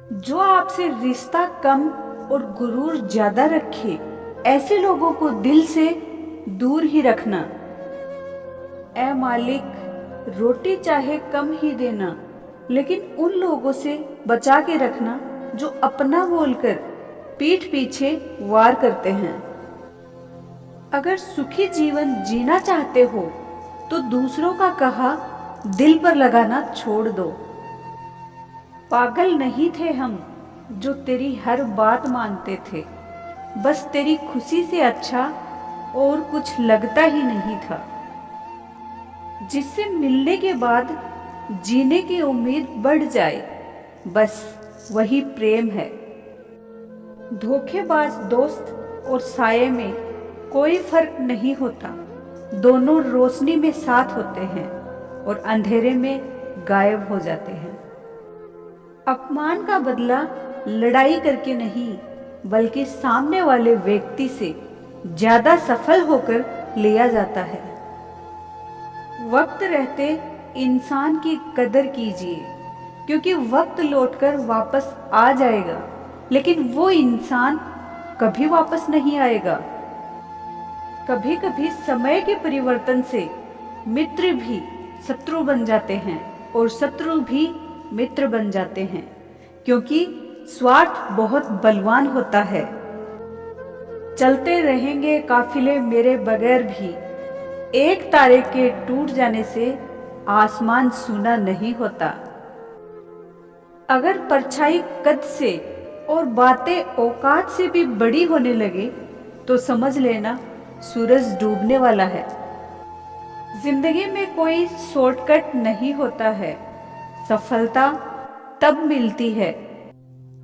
जो आपसे रिश्ता कम और गुरूर ज्यादा रखे, ऐसे लोगों को दिल से दूर ही रखना। ऐ मालिक, रोटी चाहे कम ही देना, लेकिन उन लोगों से बचा के रखना जो अपना बोलकर पीठ पीछे वार करते हैं। अगर सुखी जीवन जीना चाहते हो तो दूसरों का कहा दिल पर लगाना छोड़ दो। पागल नहीं थे हम जो तेरी हर बात मानते थे, बस तेरी खुशी से अच्छा और कुछ लगता ही नहीं था। जिससे मिलने के बाद जीने की उम्मीद बढ़ जाए, बस वही प्रेम है। धोखेबाज दोस्त और साये में कोई फर्क नहीं होता, दोनों रोशनी में साथ होते हैं और अंधेरे में गायब हो जाते हैं। अपमान का बदला लड़ाई करके नहीं, बल्कि सामने वाले व्यक्ति से ज्यादा सफल होकर लिया जाता है। वक्त रहते इंसान की कदर कीजिए, क्योंकि वक्त लौटकर वापस आ जाएगा, लेकिन वो इंसान कभी वापस नहीं आएगा। कभी कभी समय के परिवर्तन से मित्र भी शत्रु बन जाते हैं और शत्रु भी मित्र बन जाते हैं, क्योंकि स्वार्थ बहुत बलवान होता है। चलते रहेंगे काफिले मेरे बगैर भी, एक तारे के टूट जाने से आसमान सूना नहीं होता। अगर परछाई कद से और बातें औकात से भी बड़ी होने लगे तो समझ लेना सूरज डूबने वाला है। जिंदगी में कोई शॉर्टकट नहीं होता है। सफलता तब मिलती है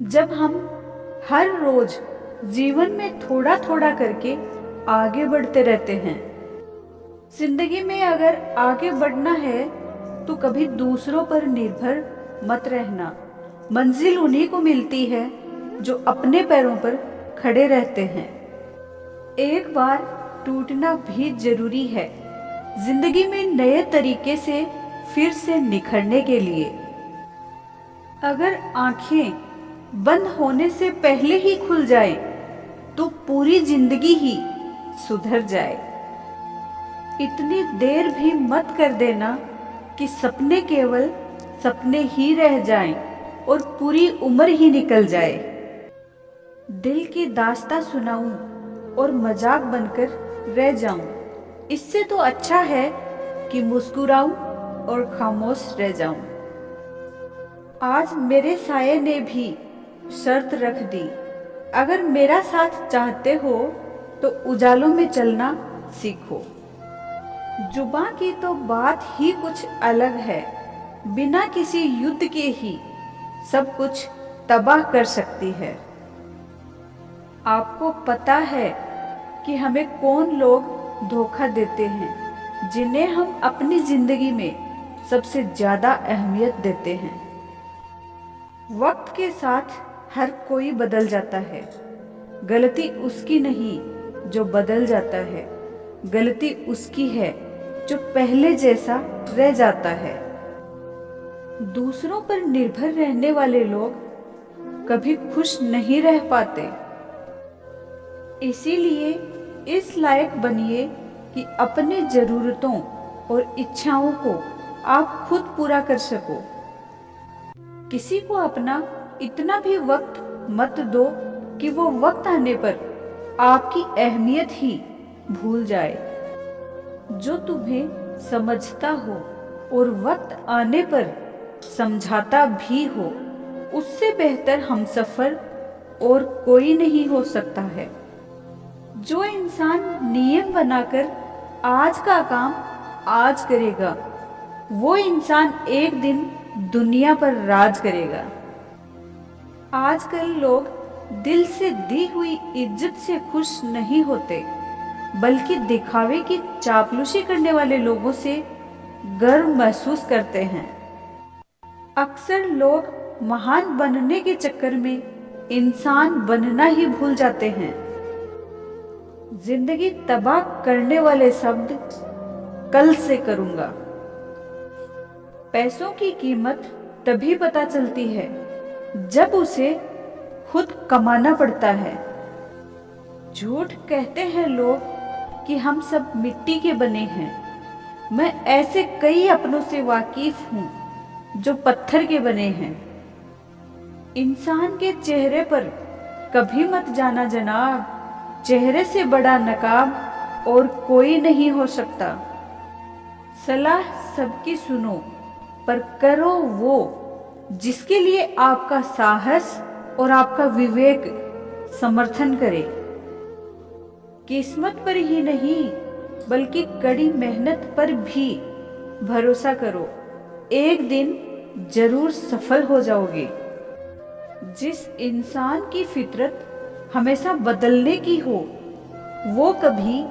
जब हम हर रोज जीवन में थोड़ा थोड़ा करके आगे बढ़ते रहते हैं। जिंदगी में अगर आगे बढ़ना है तो कभी दूसरों पर निर्भर मत रहना। मंजिल उन्हीं को मिलती है जो अपने पैरों पर खड़े रहते हैं। एक बार टूटना भी जरूरी है जिंदगी में नए तरीके से फिर से निखरने के लिए। अगर आंखें बंद होने से पहले ही खुल जाए तो पूरी जिंदगी ही सुधर जाए। इतनी देर भी मत कर देना कि सपने केवल सपने ही रह जाएं और पूरी उम्र ही निकल जाए। दिल की दास्तां सुनाऊं और मजाक बनकर रह जाऊं, इससे तो अच्छा है कि मुस्कुराऊं और खामोश रह जाऊं। आज मेरे साये ने भी शर्त रख दी, अगर मेरा साथ चाहते हो तो उजालों में चलना सीखो। जुबां की तो बात ही कुछ अलग है, बिना किसी युद्ध के ही सब कुछ तबाह कर सकती है। आपको पता है कि हमें कौन लोग धोखा देते हैं, जिन्हें हम अपनी जिंदगी में सबसे ज्यादा अहमियत देते हैं। वक्त के साथ हर कोई बदल जाता है, गलती उसकी नहीं जो बदल जाता है, गलती उसकी है जो पहले जैसा रह जाता है। दूसरों पर निर्भर रहने वाले लोग कभी खुश नहीं रह पाते। इसीलिए इस लायक बनिए कि अपनी जरूरतों और इच्छाओं को आप खुद पूरा कर सको। किसी को अपना इतना भी वक्त मत दो कि वो वक्त आने पर आपकी अहमियत ही भूल जाए। जो तुम्हें समझता हो और वक्त आने पर समझाता भी हो, उससे बेहतर हमसफर और कोई नहीं हो सकता है। जो इंसान नियम बनाकर आज का काम आज करेगा, वो इंसान एक दिन दुनिया पर राज करेगा। आजकल लोग दिल से दी हुई इज्जत से खुश नहीं होते, बल्कि दिखावे की चापलूसी करने वाले लोगों से गर्व महसूस करते हैं। अक्सर लोग महान बनने के चक्कर में इंसान बनना ही भूल जाते हैं। जिंदगी तबाह करने वाले शब्द कल से करूंगा। पैसों की कीमत तभी पता चलती है जब उसे खुद कमाना पड़ता है। झूठ कहते हैं लोग कि हम सब मिट्टी के बने हैं। मैं ऐसे कई अपनों से वाकिफ हूं जो पत्थर के बने हैं। इंसान के चेहरे पर कभी मत जाना जनाब, चेहरे से बड़ा नकाब और कोई नहीं हो सकता। सलाह सबकी सुनो, पर करो वो जिसके लिए आपका साहस और आपका विवेक समर्थन करे। किस्मत पर ही नहीं बल्कि कड़ी मेहनत पर भी भरोसा करो, एक दिन जरूर सफल हो जाओगे। जिस इंसान की फितरत हमेशा बदलने की हो, वो कभी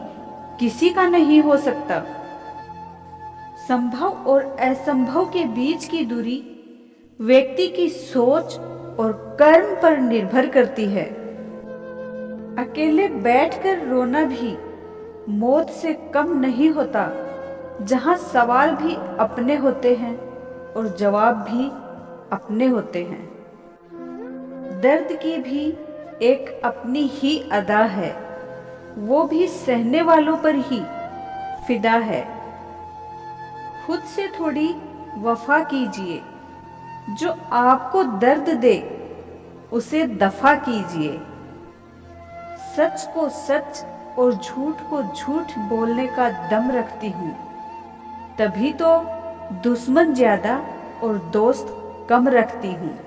किसी का नहीं हो सकता। संभव और असंभव के बीच की दूरी व्यक्ति की सोच और कर्म पर निर्भर करती है। अकेले बैठकर रोना भी मौत से कम नहीं होता, जहां सवाल भी अपने होते हैं और जवाब भी अपने होते हैं। दर्द की भी एक अपनी ही अदा है, वो भी सहने वालों पर ही फिदा है। खुद से थोड़ी वफा कीजिए, जो आपको दर्द दे उसे दफा कीजिए। सच को सच और झूठ को झूठ बोलने का दम रखती हूँ, तभी तो दुश्मन ज्यादा और दोस्त कम रखती हूँ।